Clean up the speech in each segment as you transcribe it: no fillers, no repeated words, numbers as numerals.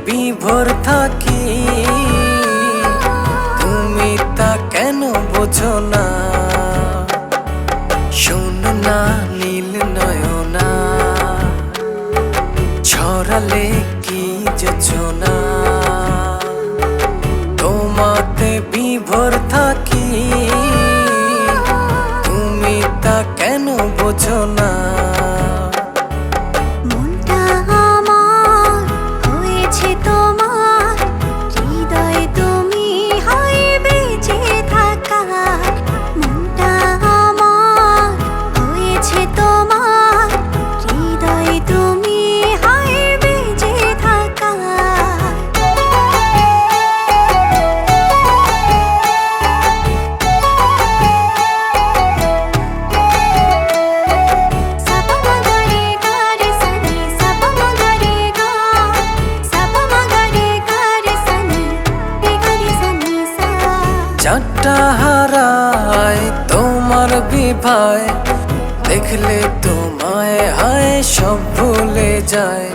বিভোর থাকি, তুমি তা কেন বোঝো না? শোন না নীল নয়না, ছড়ালে কি যোজনা, তোমাতে বিভোর থাকি, তুমি তা কেন বোঝো না? চাঁদটা হারায় তোমার বিভায়, দেখলে তোমায় হায় সব ভুলে যায়।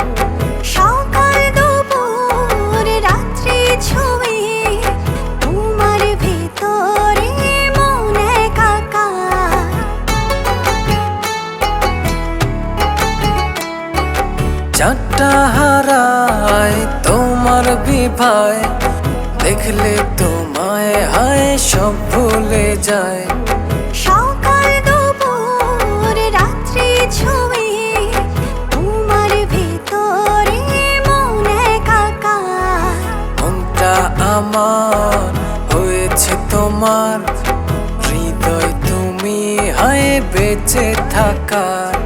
সকাল দুপুর রাত্রি ছুঁয়ে তোমার ভেতরে মন একাকার। চাঁদটা হারায় তোমার বিভায়, দেখলে তোমায় হায় সব ভুলে যায়। সকাল দুপুর রাত্রি ছুঁয়ে তোমার ভেতরে মন একাকার। মনটা আমার হয়েছে তোমার, হৃদয় তুমি হায় বেঁচে থাকার।